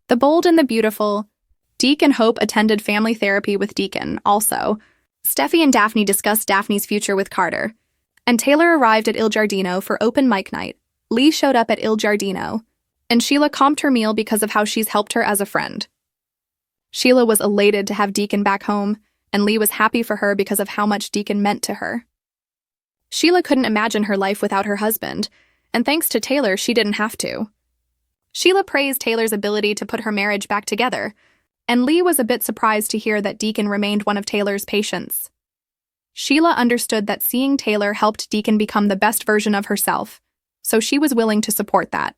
The Bold and the Beautiful. Deke and Hope attended family therapy with Deacon, also. Steffi and Daphne discussed Daphne's future with Carter. And Taylor arrived at Il Giardino for open mic night. Lee showed up at Il Giardino, and Sheila comped her meal because of how she's helped her as a friend. Sheila was elated to have Deacon back home, and Lee was happy for her because of how much Deacon meant to her. Sheila couldn't imagine her life without her husband, and thanks to Taylor, she didn't have to. Sheila praised Taylor's ability to put her marriage back together, and Lee was a bit surprised to hear that Deacon remained one of Taylor's patients. Sheila understood that seeing Taylor helped Deacon become the best version of herself, so she was willing to support that.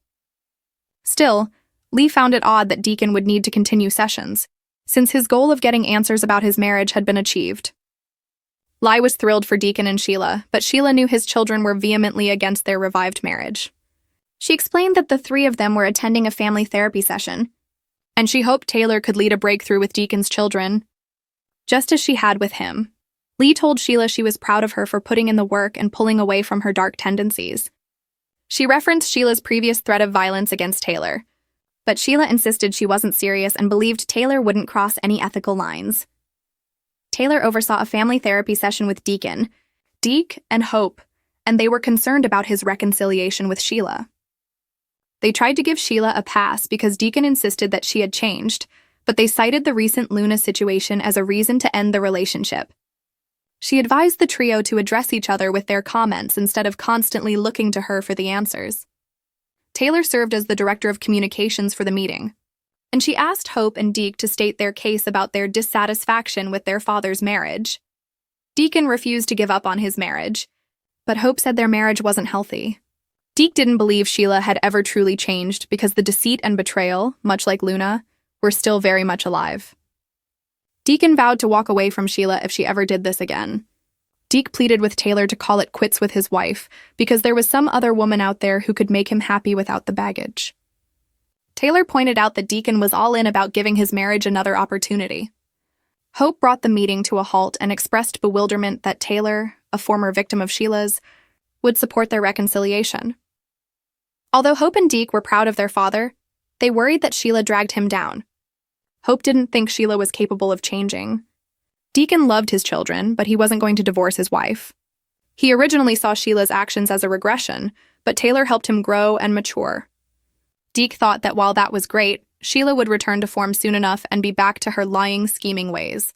Still, Lee found it odd that Deacon would need to continue sessions, since his goal of getting answers about his marriage had been achieved. Lee was thrilled for Deacon and Sheila, but Sheila knew his children were vehemently against their revived marriage. She explained that the three of them were attending a family therapy session, and she hoped Taylor could lead a breakthrough with Deacon's children, just as she had with him. Lee told Sheila she was proud of her for putting in the work and pulling away from her dark tendencies. She referenced Sheila's previous threat of violence against Taylor, but Sheila insisted she wasn't serious and believed Taylor wouldn't cross any ethical lines. Taylor oversaw a family therapy session with Deacon, Deke and Hope, and they were concerned about his reconciliation with Sheila. They tried to give Sheila a pass because Deacon insisted that she had changed, but they cited the recent Luna situation as a reason to end the relationship. She advised the trio to address each other with their comments instead of constantly looking to her for the answers. Taylor served as the director of communications for the meeting, and she asked Hope and Deke to state their case about their dissatisfaction with their father's marriage. Deacon refused to give up on his marriage, but Hope said their marriage wasn't healthy. Deke didn't believe Sheila had ever truly changed because the deceit and betrayal, much like Luna, were still very much alive. Deacon vowed to walk away from Sheila if she ever did this again. Deke pleaded with Taylor to call it quits with his wife because there was some other woman out there who could make him happy without the baggage. Taylor pointed out that Deacon was all in about giving his marriage another opportunity. Hope brought the meeting to a halt and expressed bewilderment that Taylor, a former victim of Sheila's, would support their reconciliation. Although Hope and Deke were proud of their father, they worried that Sheila dragged him down. Hope didn't think Sheila was capable of changing. Deacon loved his children, but he wasn't going to divorce his wife. He originally saw Sheila's actions as a regression, but Taylor helped him grow and mature. Deke thought that while that was great, Sheila would return to form soon enough and be back to her lying, scheming ways.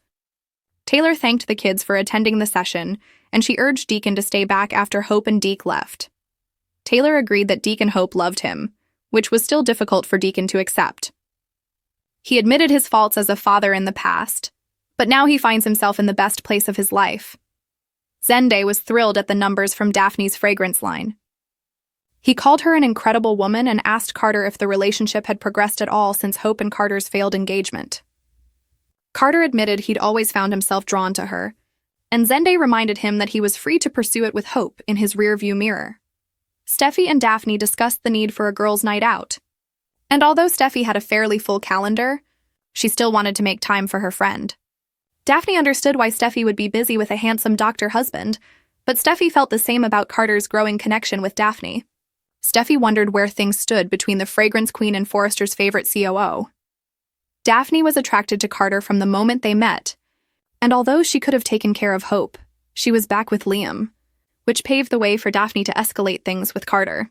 Taylor thanked the kids for attending the session, and she urged Deacon to stay back after Hope and Deke left. Taylor agreed that Deke and Hope loved him, which was still difficult for Deacon to accept. He admitted his faults as a father in the past, but now he finds himself in the best place of his life. Zende was thrilled at the numbers from Daphne's fragrance line. He called her an incredible woman and asked Carter if the relationship had progressed at all since Hope and Carter's failed engagement. Carter admitted he'd always found himself drawn to her, and Zende reminded him that he was free to pursue it with Hope in his rearview mirror. Steffi and Daphne discussed the need for a girls' night out, and although Steffi had a fairly full calendar, she still wanted to make time for her friend. Daphne understood why Steffi would be busy with a handsome doctor husband, but Steffi felt the same about Carter's growing connection with Daphne. Steffi wondered where things stood between the fragrance queen and Forrester's favorite COO. Daphne was attracted to Carter from the moment they met, and although she could have taken care of Hope, she was back with Liam, which paved the way for Daphne to escalate things with Carter.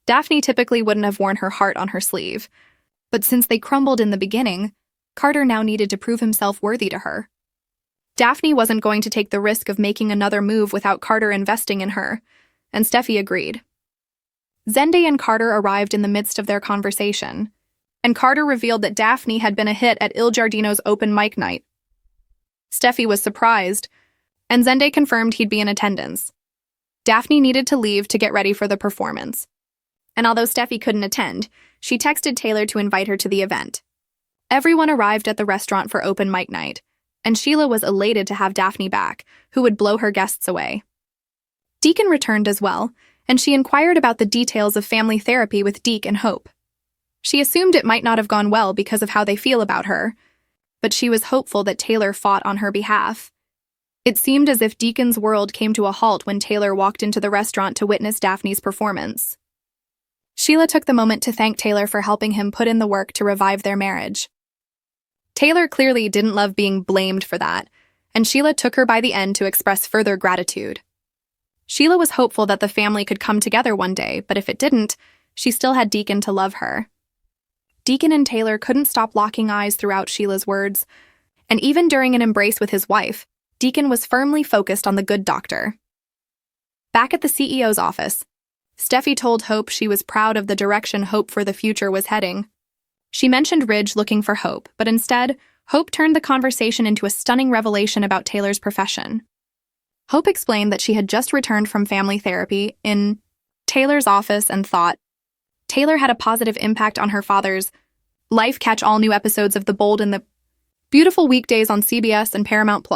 Daphne typically wouldn't have worn her heart on her sleeve, but since they crumbled in the beginning, Carter now needed to prove himself worthy to her. Daphne wasn't going to take the risk of making another move without Carter investing in her, and Steffi agreed. Zende and Carter arrived in the midst of their conversation, and Carter revealed that Daphne had been a hit at Il Giardino's open mic night. Steffi was surprised, and Zende confirmed he'd be in attendance. Daphne needed to leave to get ready for the performance, and although Steffi couldn't attend, she texted Taylor to invite her to the event. Everyone arrived at the restaurant for open mic night, and Sheila was elated to have Daphne back, who would blow her guests away. Deacon returned as well, and she inquired about the details of family therapy with Deke and Hope. She assumed it might not have gone well because of how they feel about her, but she was hopeful that Taylor fought on her behalf. It seemed as if Deacon's world came to a halt when Taylor walked into the restaurant to witness Daphne's performance. Sheila took the moment to thank Taylor for helping him put in the work to revive their marriage. Taylor clearly didn't love being blamed for that, and Sheila took her by the end to express further gratitude. Sheila was hopeful that the family could come together one day, but if it didn't, she still had Deacon to love her. Deacon and Taylor couldn't stop locking eyes throughout Sheila's words, and even during an embrace with his wife, Deacon was firmly focused on the good doctor. Back at the CEO's office, Steffi told Hope she was proud of the direction Hope for the future was heading. She mentioned Ridge looking for Hope, but instead, Hope turned the conversation into a stunning revelation about Taylor's profession. Hope explained that she had just returned from family therapy in Taylor's office and thought Taylor had a positive impact on her father's life. Catch all new episodes of The Bold in the beautiful weekdays on CBS and Paramount+.